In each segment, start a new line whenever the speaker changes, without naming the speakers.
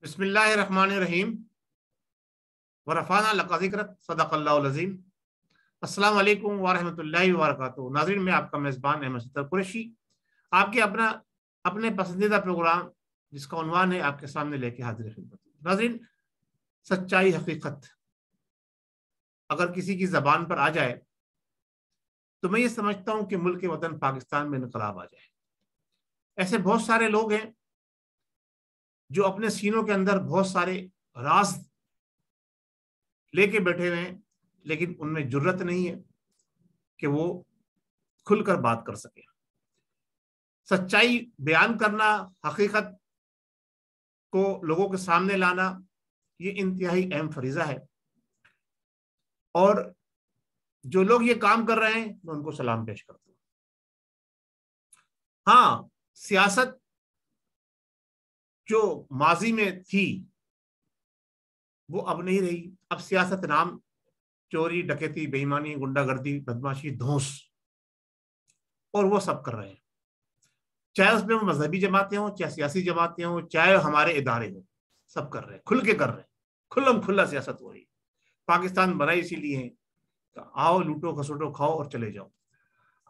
बिस्मिल्लाहिर्रहमानिर्रहीम व रफ़अना लका ज़िक्रक सदक़ल्लाहुल अज़ीम। अस्सलामु अलैकुम व रहमतुल्लाहि व बरकातुहू। नाज़रीन, मैं आपका मेज़बान अहमद सत्तर कुरैशी आपके अपने पसंदीदा प्रोग्राम जिसका उन्वान है आपके सामने लेके हाजिर खिदमत। नाज़रीन, सच्चाई हकीकत अगर किसी की ज़बान पर आ जाए तो मैं ये समझता हूँ कि मुल्क वतन पाकिस्तान में इनकलाब आ जाए। ऐसे बहुत सारे लोग हैं जो अपने सीनों के अंदर बहुत सारे राज लेके बैठे हुए हैं, लेकिन उनमें जुर्रत नहीं है कि वो खुलकर बात कर सके। सच्चाई बयान करना, हकीकत को लोगों के सामने लाना, ये इंतहाई अहम फरीजा है और जो लोग ये काम कर रहे हैं मैं उनको सलाम पेश करता हूँ। हाँ, सियासत जो माजी में थी वो अब नहीं रही। अब सियासत नाम चोरी, डकैती, बेईमानी, गुंडागर्दी, बदमाशी, धौंस, और वो सब कर रहे हैं। चाहे उसमें वो मजहबी जमातें हों, चाहे सियासी जमातें हों, चाहे हमारे इदारे हों, सब कर रहे हैं, खुल के कर रहे हैं। खुल्लम खुल्ला सियासत हो रही है। पाकिस्तान बना इसीलिए है तो आओ लूटो खसोटो खाओ और चले जाओ।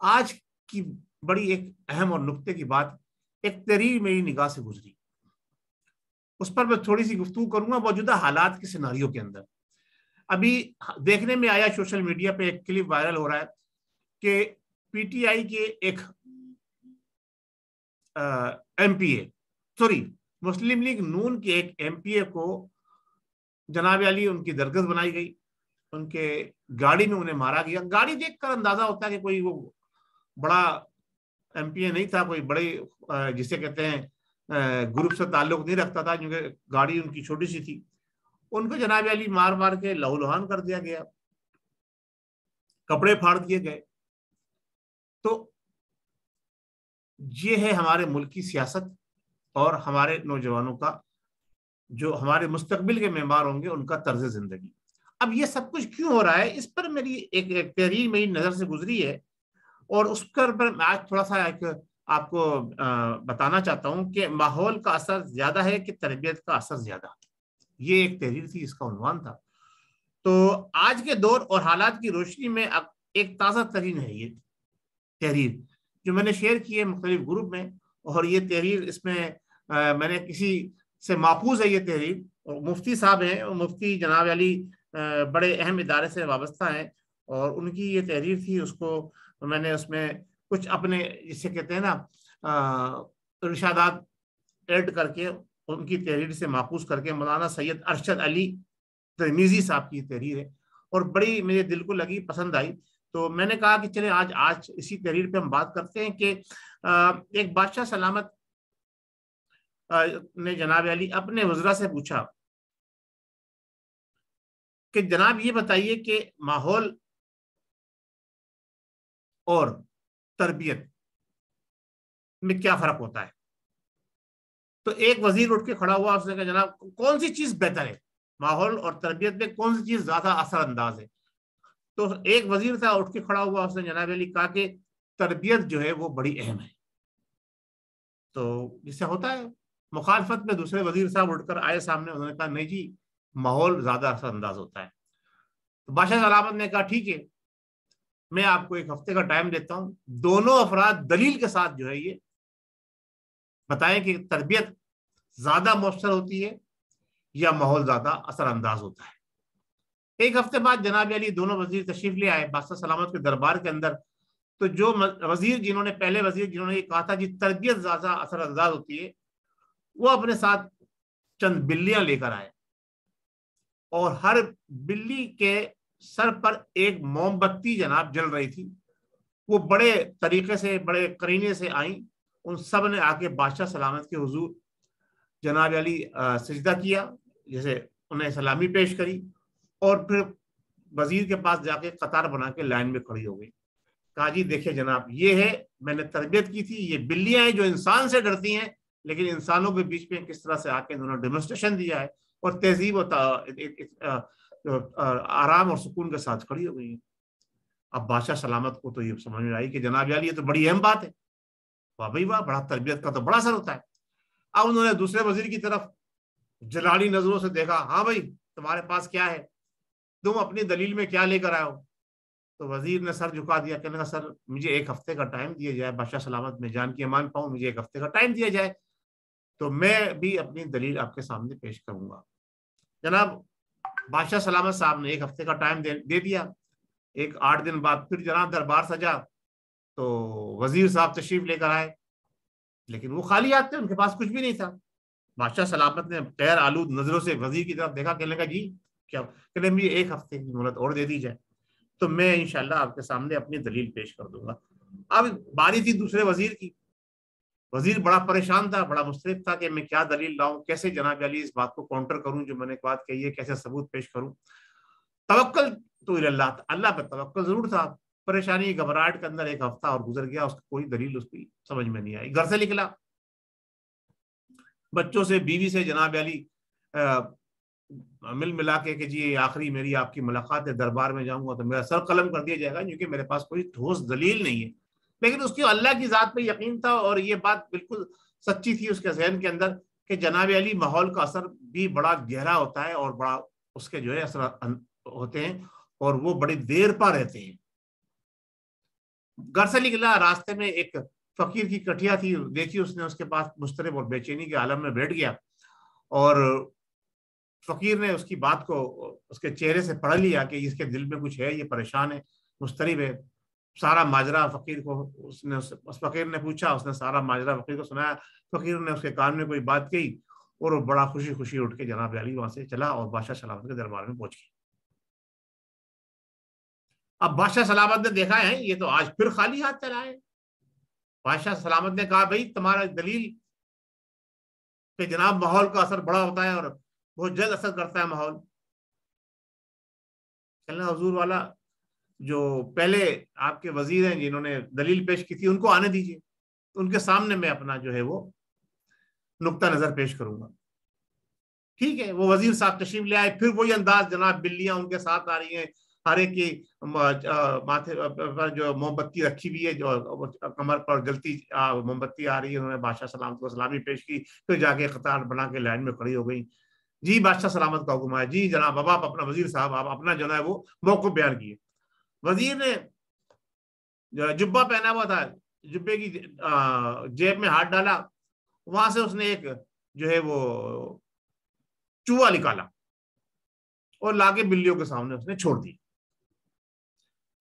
आज की बड़ी एक अहम और नुक्ते की बात एक तहरीर मेरी निगाह से गुजरी, उस पर मैं थोड़ी सी गुफ्तगू करूंगा मौजूदा हालात के सिनारियों के अंदर। अभी देखने में आया, सोशल मीडिया पे एक क्लिप वायरल हो रहा है कि पीटीआई के एक एमपीए, सॉरी मुस्लिम लीग नून के एक एमपीए को जनाब अली उनकी दरगस बनाई गई, उनके गाड़ी में उन्हें मारा गया। गाड़ी देखकर अंदाजा होता है कि कोई वो बड़ा एमपीए नहीं था, कोई बड़े जिसे कहते हैं ग्रुप से ताल्लुक नहीं रखता था, क्योंकि गाड़ी उनकी छोटी सी थी। उनको जनाब अली मार मार के लहूलुहान कर दिया गया, कपड़े फाड़ दिए गए। तो ये है हमारे मुल्क की सियासत और हमारे नौजवानों का, जो हमारे मुस्तकबिल के मेम्बार होंगे, उनका तर्ज जिंदगी। अब ये सब कुछ क्यों हो रहा है, इस पर मेरी एक तहरीर मेरी नजर से गुजरी है और उस पर मैं आज थोड़ा सा एक आपको बताना चाहता हूं कि माहौल का असर ज्यादा है कि तरबियत का असर ज्यादा। ये एक तहरीर थी, इसका उन्वान था। तो आज के दौर और हालात की रोशनी में अब एक ताज़ा तरीन है ये तहरीर जो मैंने शेयर की है मुख्तलिफ ग्रुप में। और ये तहरीर इसमें मैंने किसी से मापूज है ये तहरीर, और मुफ्ती साहब हैं, और मुफ्ती जनाब अली बड़े अहम इदारे से वाबस्ता हैं और उनकी ये तहरीर थी। उसको मैंने उसमें कुछ अपने जिसे कहते हैं ना इरशादात ऐड करके उनकी तहरीर से मापूज करके मौलाना सैयद अरशद अली तिरमिजी साहब की तहरीर है और बड़ी मेरे दिल को लगी, पसंद आई। तो मैंने कहा कि चले आज इसी तहरीर पे हम बात करते हैं कि एक बादशाह सलामत ने जनाब अली अपने वज़रा से पूछा कि जनाब ये बताइए कि माहौल और तरबियत में क्या फर्क होता है। तो एक वजीर उठ के खड़ा हुआ, उसने कहा जनाब कौन सी चीज बेहतर है, माहौल और तरबियत में कौन सी चीज ज्यादा असरअंदाज है। तो एक वजीर था, उठ के खड़ा हुआ, उसने जनाब अली कहा कि तरबियत जो है वो बड़ी अहम है। तो जिससे होता है मुखालफत में दूसरे वजीर साहब उठकर आए सामने, उन्होंने कहा नहीं जी, माहौल ज्यादा असरअंदाज होता है। तो बादशाह सलामत ने कहा ठीक है, मैं आपको एक हफ्ते का टाइम देता हूं, दोनों अफराद दलील के साथ जो है ये बताएं कि तरबियत ज्यादा मौसर होती है या माहौल ज्यादा असरअंदाज होता है। एक हफ्ते बाद जनाब अली दोनों वजीर तशरीफ ले आए बादशाह सलामत के दरबार के अंदर। तो जो वजीर जिन्होंने पहले वजीर जिन्होंने ये कहा था जी तरबियत ज्यादा असरअंदाज होती है, वो अपने साथ चंद बिल्लियां लेकर आए और हर बिल्ली के सर पर एक मोमबत्ती जनाब जल रही थी। वो बड़े तरीके से, बड़े करीने से आई। उन सब ने आके बादशाह सलामत के हुजूर जनाब अली सजदा किया, जैसे उन्हें सलामी पेश करी और फिर वजीर के पास जाके कतार बना के लाइन में खड़ी हो गई। कहा जी देखिए जनाब, ये है, मैंने तरबियत की थी, ये बिल्लियां हैं जो इंसान से डरती हैं, लेकिन इंसानों के बीच में किस तरह से आके इन्होंने डेमोन्स्ट्रेशन दिया है और तहजीब आराम और सुकून के साथ खड़ी हो गई है। अब बादशाह सलामत को तो ये समझ में आई कि जनाब यार ये तो बड़ी अहम बात है, वाह भाई वाह, बड़ा तरबियत का तो बड़ा असर होता है। अब उन्होंने दूसरे वजीर की तरफ जलाली नजरों से देखा, हाँ भाई तुम्हारे पास क्या है, तुम अपनी दलील में क्या लेकर आए हो। तो वजीर ने सर झुका दिया, कहने लगा सर मुझे एक हफ्ते का टाइम दिया जाए, बादशाह सलामत में जान की अमान पाऊं, मुझे एक हफ्ते का टाइम दिया जाए, तो मैं भी अपनी दलील आपके सामने पेश करूंगा। जनाब बादशाह सलामत साहब ने एक हफ्ते का टाइम दे दिया। एक 8 दिन बाद फिर जनाब दरबार सजा, तो वजीर साहब तशरीफ लेकर आए, लेकिन वो खाली हाथ थे, उनके पास कुछ भी नहीं था। बादशाह सलामत ने गैर आलूद नजरों से वजीर की तरफ देखा, कहने लगा जी क्या, कहने मुझे एक हफ्ते की मोहलत और दे दी जाए, तो मैं इंशाल्लाह आपके सामने अपनी दलील पेश कर दूंगा। अब बारी थी दूसरे वजीर की। वजीर बड़ा परेशान था, बड़ा मुस्तरब था कि मैं क्या दलील लाऊं, कैसे जनाब अली इस बात को काउंटर करूं जो मैंने बात कही है, कैसे सबूत पेश करूं। तवक्कल तो अल्लाह, अल्लाह पर तवक्कल जरूर था। परेशानी घबराहट के अंदर एक हफ्ता और गुजर गया, उसकी कोई दलील उसकी समझ में नहीं आई। घर से निकला, बच्चों से बीवी से जनाब अली मिल मिला के कि जी आखिरी मेरी आपकी मुलाकात है, दरबार में जाऊंगा तो मेरा सर कलम कर दिया जाएगा, क्योंकि मेरे पास कोई ठोस दलील नहीं है। लेकिन उसकी अल्लाह की जात पे यकीन था, और ये बात बिल्कुल सच्ची थी उसके जहन के अंदर कि जनाब अली माहौल का असर भी बड़ा गहरा होता है, और बड़ा उसके जो है असर होते हैं, और वो बड़ी देर पर रहते हैं। घर से निकला, रास्ते में एक फकीर की कटिया थी, देखी उसने, उसके पास मुस्तरब और बेचैनी के आलम में बैठ गया, और फकीर ने उसकी बात को उसके चेहरे से पढ़ लिया कि इसके दिल में कुछ है, ये परेशान है, मुस्तरिब है। सारा माजरा फकीर को उसने उस फकीर ने पूछा, उसने सारा माजरा फकीर को सुनाया। फकीर ने उसके कान में कोई बात कही, और वो बड़ा खुशी खुशी उठ के जनाब अली वहां से चला और बादशाह सलामत के दरबार में पहुंच गया। अब बादशाह सलामत ने देखा है ये तो आज फिर खाली हाथ चला है। बादशाह सलामत ने कहा भाई तुम्हारा दलील कि जनाब माहौल का असर बड़ा होता है और बहुत जल्द असर करता है माहौल। चलना हजूर वाला, जो पहले आपके वजीर हैं जिन्होंने दलील पेश की थी, उनको आने दीजिए, उनके सामने मैं अपना जो है वो नुक्ता नजर पेश करूंगा। ठीक है, वो वजीर साहब तशरीफ ले आए, फिर वही अंदाज, जनाब बिल्लियां उनके साथ आ रही हैं, हर एक की माथे पर जो मोमबत्ती रखी हुई है, जो कमर पर जलती मोमबत्ती आ रही है। उन्होंने बादशाह सलामत को सलामी पेश की, फिर जाके कतार बना के लाइन में खड़ी हो गई। जी बादशाह सलामत का हुक्म है, जी जनाब। अब आप अपना, वजीर साहब आप अपना जो है वो मौक़िफ़ बयान किए। वजीर ने जुब्बा पहना हुआ था, जुब्बे की जेब में हाथ डाला, वहां से उसने एक जो है वो चूहा निकाला और लाके बिल्लियों के सामने उसने छोड़ दिया।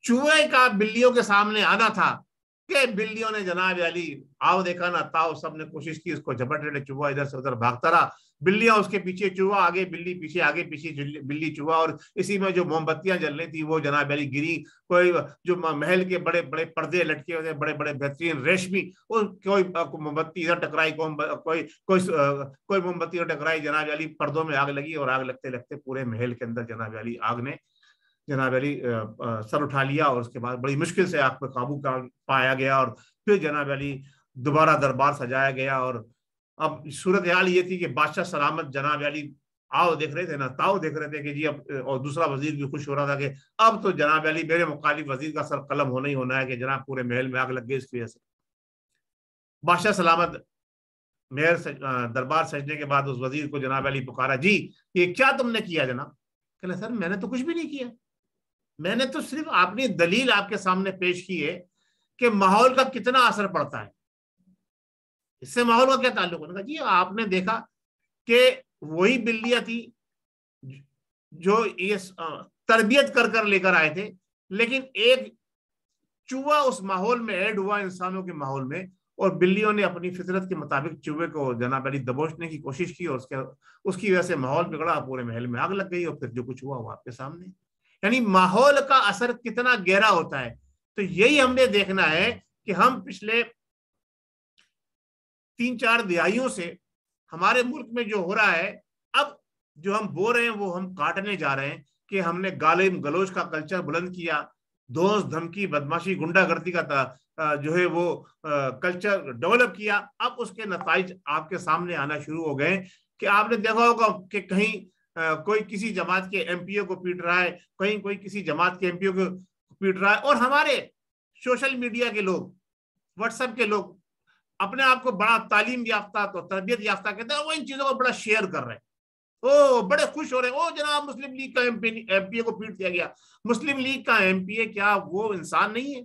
चूहे का बिल्लियों के सामने आना था कि बिल्लियों ने जनाब अली आओ देखा ना ताओ, सबने कोशिश की उसको झपट रहे, चूहा इधर से उधर भागता रहा, बिल्लियां उसके पीछे, चूहा आगे, बिल्ली पीछे, आगे पीछे बिल्ली चूहा। और इसी में जो मोमबत्तियां जल रही थी वो जनाब अली गिरी, कोई जो महल के बड़े बड़े पर्दे लटके हुए, बड़े बड़े बेहतरीन रेशमी, कोई मोमबत्ती इधर टकराई, कोई कोई कोई मोमबत्ती इधर टकराई, जनाब अली पर्दों में आग लगी, और आग लगते लगते पूरे महल के अंदर जनाब अली आग ने जनाब अली सर उठा लिया, और उसके बाद बड़ी मुश्किल से आग पर काबू पाया गया, और फिर जनाब अली दोबारा दरबार सजाया गया। और अब सूरत हाल ये थी कि बादशाह सलामत जनाब अली आओ देख रहे थे ना ताओ देख रहे थे कि जी अब, और दूसरा वजीर भी खुश हो रहा था कि अब तो जनाब अली मेरे मुखालिफ वजीर का सर कलम होना ही होना है, कि जनाब पूरे महल में आग लग गई इसकी वजह से। बादशाह सलामत मेयर दरबार सजने के बाद उस वजीर को जनाब अली पुकारा, जी ये क्या तुमने किया जनाब। कहना सर मैंने तो कुछ भी नहीं किया, मैंने तो सिर्फ अपनी दलील आपके सामने पेश की है कि माहौल का कितना असर पड़ता है, इससे माहौल का क्या ताल्लुक। उन्होंने कहा जी आपने देखा कि वही बिल्लियां थी जो ये तरबियत कर कर लेकर आए थे, लेकिन एक चूहा उस माहौल में ऐड हुआ, इंसानों के माहौल में, और बिल्लियों ने अपनी फितरत के मुताबिक चूहे को जनाब अली दबोचने की कोशिश की, और उसकी वजह से माहौल बिगड़ा, पूरे महल में आग लग गई, और फिर जो कुछ हुआ वो आपके सामने। यानी माहौल का असर कितना गहरा होता है। तो यही हमने देखना है कि हम पिछले 3-4 दिहाइयों से हमारे मुल्क में जो हो रहा है, अब जो हम बो रहे हैं वो हम काटने जा रहे हैं, कि हमने गालिम गलोच का कल्चर बुलंद किया, दोस्त धमकी बदमाशी गुंडागर्दी का जो है वो कल्चर डेवलप किया। अब उसके नताइज आपके सामने आना शुरू हो गए, कि आपने देखा होगा कि कहीं कोई किसी जमात के एमपीओ को पीट रहा है, कहीं कोई किसी जमात के एमपीओ को पीट रहा है, और हमारे सोशल मीडिया के लोग, व्हाट्सएप के लोग अपने आप को बड़ा तालीम याफ्ता तो तरबियत याफ्ता कहते हैं, वो इन चीजों को बड़ा शेयर कर रहे हैं। ओ बड़े खुश हो रहे हैं, ओ जनाब मुस्लिम लीग का एमपीए को पीट दिया गया। मुस्लिम लीग का एमपीए क्या वो इंसान नहीं है?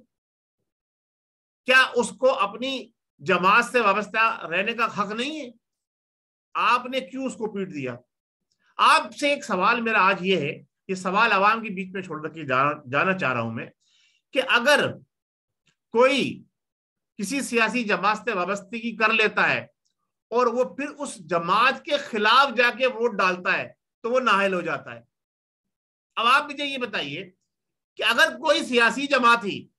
क्या उसको अपनी जमात से वाबस्ता रहने का हक नहीं है? आपने क्यों उसको पीट दिया? आपसे एक सवाल मेरा आज ये है, ये सवाल अवाम के बीच में छोड़ के जाना चाह रहा हूं मैं, कि अगर कोई किसी सियासी जमात से वाबस्तगी कर लेता है और वो फिर उस जमात के खिलाफ जाके वोट डालता है तो वो नाअहल हो जाता है। अब आप मुझे ये बताइए कि अगर कोई सियासी जमात ही,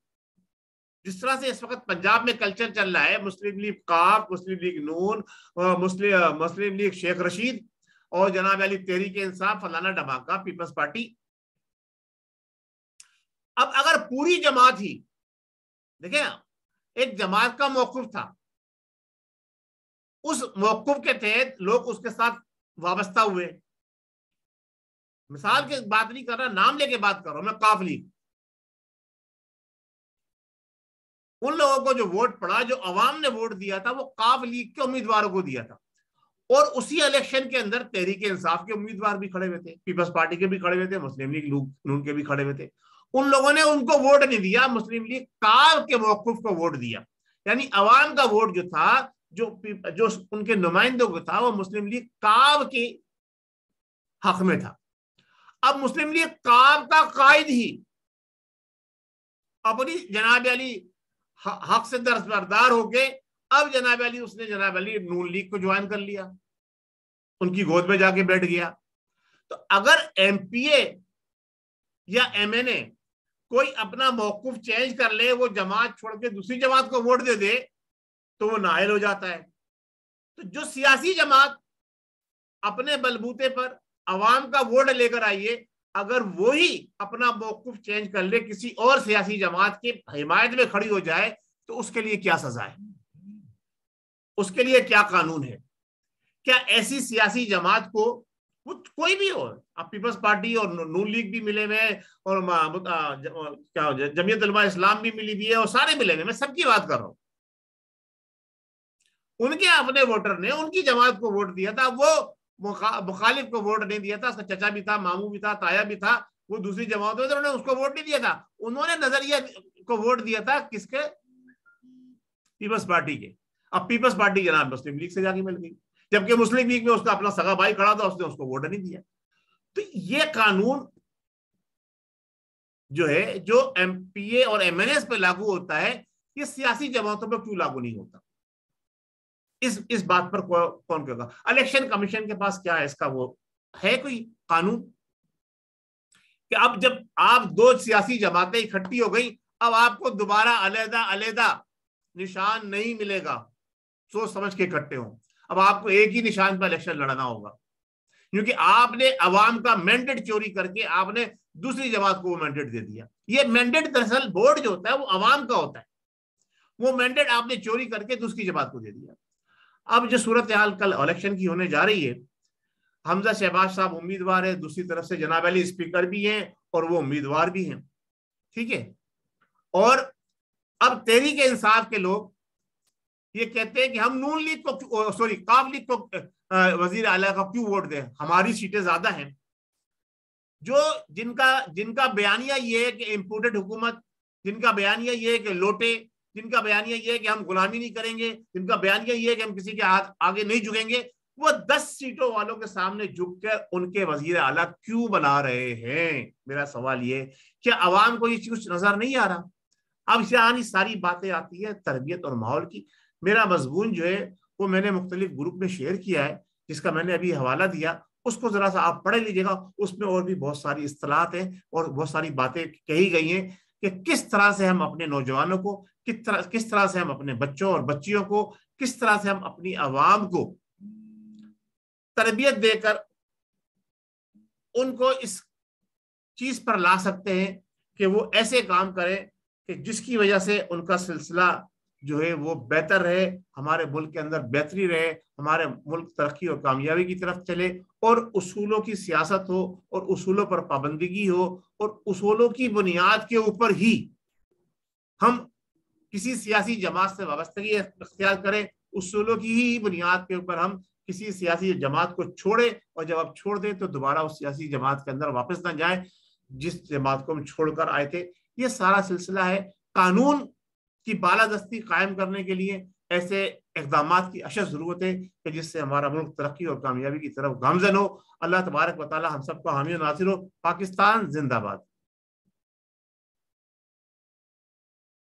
जिस तरह से इस वक्त पंजाब में कल्चर चल रहा है, मुस्लिम लीग काफ, मुस्लिम लीग नून, मुस्लिम लीग शेख रशीद और जनाब अली तहरीक इंसाफ, फलाना धमाका, पीपल्स पार्टी, अब अगर पूरी जमात ही, देखें एक जमात का मौकूफ था, उस मौकूफ के तहत लोग उसके साथ वाबस्ता हुए। मिसाल की बात नहीं कर रहा, नाम लेके बात कर रहा हूं मैं, काफ लीग। उन लोगों को जो वोट पड़ा, जो अवाम ने वोट दिया था, वो काफ लीग के उम्मीदवारों को दिया था। और उसी इलेक्शन के अंदर तहरीक इंसाफ के उम्मीदवार भी खड़े हुए थे, पीपल्स पार्टी के भी खड़े हुए थे, मुस्लिम लीग नून के भी खड़े हुए थे। उन लोगों ने उनको वोट नहीं दिया, मुस्लिम लीग काफ के मौकूफ को वोट दिया। यानी अवाम का वोट जो था, जो उनके नुमाइंदों को था, वो मुस्लिम लीग काफ के हक में था। अब मुस्लिम लीग काफ का कायद ही अपनी जनाब अली हक से दस्तबरदार होके, अब जनाब अली उसने जनाब अली नून लीग को ज्वाइन कर लिया, उनकी गोद में जाके बैठ गया। तो अगर एमपीए या एमएनए कोई अपना मौकूफ चेंज कर ले, वो जमात छोड़ के दूसरी जमात को वोट दे दे, तो वो नाअहल हो जाता है। तो जो सियासी जमात अपने बलबूते पर अवाम का वोट लेकर आई है, अगर वो ही अपना मौकूफ चेंज कर ले, किसी और सियासी जमात की हिमायत में खड़ी हो जाए, तो उसके लिए क्या सजा है? उसके लिए क्या कानून है? क्या ऐसी सियासी जमात को, कोई भी हो, आप पीपल्स पार्टी और नून लीग भी मिले हुए, और क्या जमीयत उलमा इस्लाम भी मिली हुई है, और सारे मिले हुए, मैं सबकी बात कर रहा हूं। उनके अपने वोटर ने उनकी जमात को वोट दिया था, वो मुखालिफ को वोट नहीं दिया था। उसका चचा भी था, मामू भी था, ताया भी था, वो दूसरी जमात में, उन्होंने उसको वोट नहीं दिया था। उन्होंने नजरिया को वोट दिया था किसके? पीपल्स पार्टी के। अब पीपल्स पार्टी जनाब मुस्लिम लीग से जाके मिल गई, जबकि मुस्लिम लीग में उसका अपना सगा भाई खड़ा था, उसने उसको वोट नहीं दिया। तो ये कानून जो है, जो एमपीए और एमएनएस पे लागू होता है, ये सियासी जमातों पर क्यों लागू नहीं होता? इस बात पर कौन कहेगा? इलेक्शन कमीशन के पास क्या है इसका, वो है कोई कानून कि अब जब आप दो सियासी जमातें इकट्ठी हो गई, अब आपको दोबारा अलग अलग निशान नहीं मिलेगा, सोच समझ के इकट्ठे हो, अब आपको एक ही निशान पर इलेक्शन लड़ना होगा, क्योंकि आपने अवाम का मैंडेट चोरी करके आपने दूसरी जमात को वो मैंडेट दे दिया। ये मैंडेट दरअसल बोर्ड जो होता है वो अवाम का होता है, वो मैंडेट आपने चोरी करके दूसरी जमात को दे दिया। अब जो सूरत हाल कल इलेक्शन की होने जा रही है, हमजा शहबाज साहब उम्मीदवार है, दूसरी तरफ से जनाब अली स्पीकर भी हैं और वो उम्मीदवार भी हैं, ठीक है। और अब तहरीक इंसाफ के लोग ये कहते हैं कि हम नून लीग को, सॉरी काफ लीग को वजीर आला का क्यों वोट दें, हमारी सीटें ज्यादा हैं। जो जिनका बयानिया ये है कि इम्पोर्टेड हुकूमत, जिनका बयानिया ये है कि लोटे, जिनका बयानिया ये है कि हम गुलामी नहीं करेंगे, जिनका बयानिया ये है कि हम किसी के हाथ आगे नहीं झुकेंगे, वो 10 सीटों वालों के सामने झुककर उनके वजीर आला क्यों बना रहे हैं? मेरा सवाल ये, क्या अवाम को ये चीज नजर नहीं आ रहा? अब यहाँ सारी बातें आती है तरबियत और माहौल की। मेरा मजमून जो है वो मैंने मुख्तलिफ ग्रुप में शेयर किया है, जिसका मैंने अभी हवाला दिया, उसको जरा सा आप पढ़ लीजिएगा। उसमें और भी बहुत सारी इस्तिलाहात हैं और बहुत सारी बातें कही गई हैं कि किस तरह से हम अपने नौजवानों को, किस तरह से हम अपने बच्चों और बच्चियों को, किस तरह से हम अपनी आवाम को तरबियत देकर उनको इस चीज पर ला सकते हैं कि वो ऐसे काम करें कि जिसकी वजह से उनका सिलसिला जो है वो बेहतर रहे, हमारे मुल्क के अंदर बेहतरी रहे, हमारे मुल्क तरक्की और कामयाबी की तरफ चले, और उसूलों की सियासत हो और उसूलों पर पाबंदगी हो, और उसूलों की बुनियाद के ऊपर ही हम किसी सियासी जमात से वाबस्तगी इख्तियार करें उसूलों की ही बुनियाद के ऊपर हम किसी सियासी जमात को छोड़े, और जब आप छोड़ दें तो दोबारा उस सियासी जमात के अंदर वापस ना जाए जिस जमात को हम छोड़कर आए थे। ये सारा सिलसिला है। कानून की बालादस्ती कायम करने के लिए ऐसे इकदाम की अशद जरूरत है कि जिससे हमारा मुल्क तरक्की और कामयाबी की तरफ गामजन हो। अल्लाह तबारक व तआला हम सबको हामी और नासिर हो। पाकिस्तान जिंदाबाद।